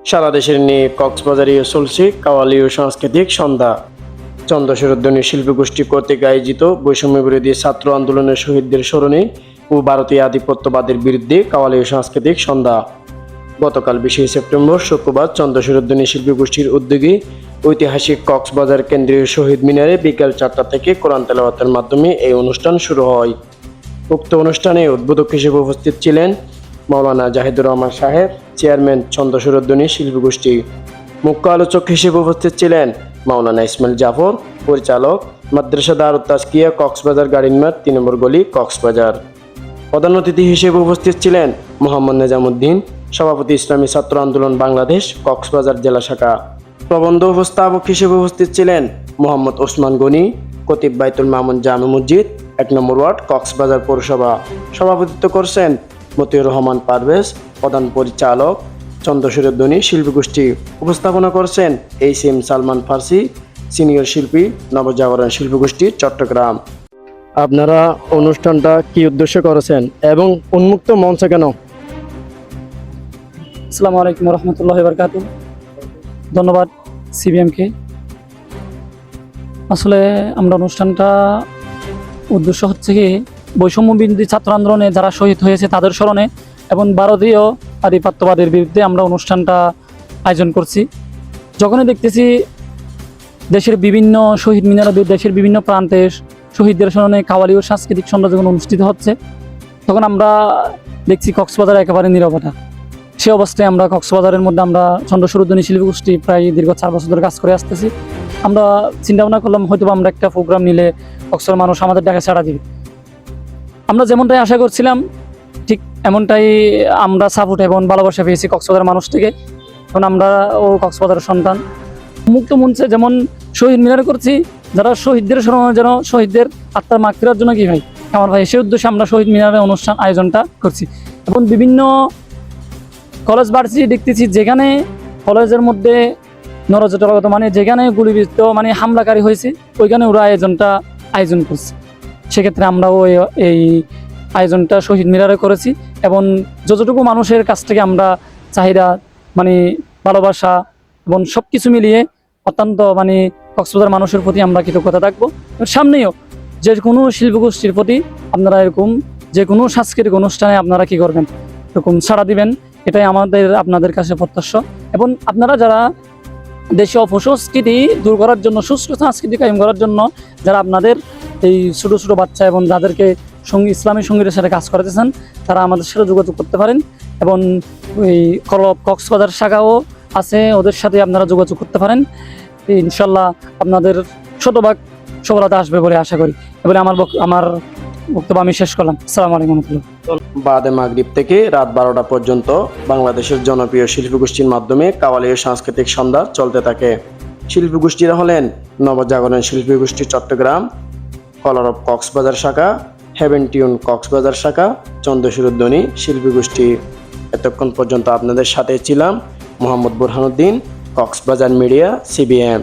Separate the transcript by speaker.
Speaker 1: সারা দেশের নিয়ে কক্সবাজারে চলছে কাওয়ালি ও সাংস্কৃতিক সন্ধ্যা। চন্দ্রশূরধ্বনি শিল্পী গোষ্ঠী কর্তৃক আয়োজিত বৈষম্য বিরোধী ছাত্র আন্দোলনের শহীদদের স্মরণে ও ভারতীয় আধিপত্যবাদের বিরুদ্ধে কাওয়ালি ও সাংস্কৃতিক সন্ধ্যা গতকাল 20 সেপ্টেম্বর শুক্রবার চন্দ্রশূরধ্বনি শিল্পী গোষ্ঠীর উদ্যোগে ঐতিহাসিক কক্সবাজার কেন্দ্রীয় শহীদ মিনারে বিকেল 4টা থেকে কোরআন তেলাওয়াতের মাধ্যমে এই অনুষ্ঠান শুরু হয়। উক্ত অনুষ্ঠানে উদ্বোধক হিসেবে উপস্থিত ছিলেন মাওলানা জাহিদুর রহমান সাহেব, চেয়ারম্যান চন্দ্রশূরধ্বনি শিল্পী গোষ্ঠী। মুখ্য আলোচক হিসেবে উপস্থিত ছিলেন মাওলানা ইসমাইল জাফর, পরিচালক, মাদ্রাসা দারুত তাজকিয়া, কক্সবাজার গাড়িনমাঠ 3 নম্বর গলি, কক্সবাজার। প্রধান অতিথি হিসেবে উপস্থিত ছিলেন মোহাম্মদ নেজামুদ্দিন, সভাপতি ইসলামী ছাত্র আন্দোলন বাংলাদেশ কক্সবাজার জেলা শাখা। প্রবন্ধ উপস্থাপক হিসেবে উপস্থিত ছিলেন মোহাম্মদ ওসমান গনি, খতিব বাইতুল মামুন জামে মসজিদ 1 নম্বর ওয়ার্ড, কক্সবাজার পৌরসভা। সভাপতিত্ব করছেন মতিউর রহমান পারভেজ, প্রধান পরিচালক চন্দ্রশূরধ্বনি শিল্পী গোষ্ঠী। উপস্থাপনা করছেন HM সালমান ফার্সি, সিনিয়র শিল্পী, নবজাগরণ শিল্পী গোষ্ঠী, চট্টগ্রাম। আপনারা অনুষ্ঠানটা কি উদ্দেশ্য করেছেন এবং উন্মুক্ত মঞ্চে কেন?
Speaker 2: আসসালামু আলাইকুম রহমতুল্লাহ বারকাতুহ। ধন্যবাদ CBMকে। আসলে আমরা অনুষ্ঠানটা উদ্দেশ্য হচ্ছে কি বৈষম্য বিরোধী ছাত্র আন্দোলনে যারা শহীদ হয়েছে তাদের স্মরণে এবং ভারতীয় আধিপত্যবাদের বিরুদ্ধে আমরা অনুষ্ঠানটা আয়োজন করছি। যখনই দেখতেছি দেশের বিভিন্ন শহীদ মিনার, দেশের বিভিন্ন প্রান্তে শহীদদের স্মরণে কাওয়ালি ও সাংস্কৃতিক সন্ধ্যা যখন অনুষ্ঠিত হচ্ছে, তখন আমরা দেখছি কক্সবাজার একেবারে নীরবতা। সে অবস্থায় আমরা কক্সবাজারের মধ্যে আমরা চন্দ্রশূরধ্বনি শিল্পী গোষ্ঠী প্রায় দীর্ঘ 4 বছর ধরে কাজ করে আসতেছি। আমরা চিন্তা ভাবনা করলাম হয়তো আমরা একটা প্রোগ্রাম নিলে কক্সবাজার মানুষ আমাদের ডাকে সাড়া দিবে। আমরা যেমনটাই আশা করছিলাম ঠিক এমনটাই আমরা সাপোর্ট এবং ভালোবাসা পেয়েছি কক্সবাজার মানুষ থেকে। কারণ আমরা ও কক্সবাজারের সন্তান। মুক্ত মঞ্চে যেমন শহীদ মিনারে করছি, যারা শহীদদের স্মরণে যেন শহীদদের আত্মার মাগফিরাতের জন্য কি ভাই আমার ভাই, সেই উদ্দেশ্যে আমরা শহীদ মিনারের অনুষ্ঠান আয়োজনটা করছি। এবং বিভিন্ন কলেজ ভার্সিটি দেখতেছি যেখানে কলেজের মধ্যে নরজটগত মানে যেখানে গুলিবিদ্ধ মানে হামলাকারী হয়েছে ওইখানে ওরা আয়োজন করছে। সেক্ষেত্রে আমরাও এই আয়োজনটা শহীদ মিনারে করেছি এবং যতটুকু মানুষের কাছ থেকে আমরা চাহিদা মানে ভালোবাসা এবং সব কিছু মিলিয়ে অত্যন্ত মানে কক্সবাজার মানুষের প্রতি আমরা কৃতজ্ঞতা থাকবো। সামনেও যে কোনো শিল্পগোষ্ঠীর প্রতি আপনারা এরকম যে কোনো সাংস্কৃতিক অনুষ্ঠানে আপনারা কি করবেন, এরকম সাড়া দিবেন, এটাই আপনাদের কাছে প্রত্যাশা। এবং আপনারা যারা দেশীয় অপসংস্কৃতি দূর করার জন্য, সুস্থ সংস্কৃতি কায়েম করার জন্য যারা আপনাদের এই ছোটো ছোটো বাচ্চা এবং যাদেরকে ইসলামী সঙ্গীতের সাথে কাজ করাতেছেন তারা আমাদের সাথে যোগাযোগ করতে পারেন। এবং ওই কক্সবাজার শাখাও আছে, ওদের সাথে আপনারা যোগাযোগ করতে পারেন। ইনশাল্লাহ আপনাদের শতভাগ সফলতা আসবে বলে আশা করি। এবারে আমার বক্তব্য আমি শেষ করলাম। আসসালামু আলাইকুম।
Speaker 1: বাদে মাগরিব থেকে রাত 12টা পর্যন্ত বাংলাদেশের জনপ্রিয় শিল্পী গোষ্ঠীর মাধ্যমে কাওয়ালি ও সাংস্কৃতিক সন্ধ্যা চলতে থাকে। শিল্পী গোষ্ঠীরা হলেন নবজাগরণ শিল্পী গোষ্ঠী চট্টগ্রাম, কলার অফ কক্সবাজার শাখা, হেভেন টিউন কক্সবাজার শাখা, চন্দ্রশূরধ্বনি শিল্পী গোষ্ঠী। এতক্ষণ পর্যন্ত আপনাদের সাথে ছিলাম মোহাম্মদ বুরহানুদ্দিন, কক্সবাজার মিডিয়া, CBM।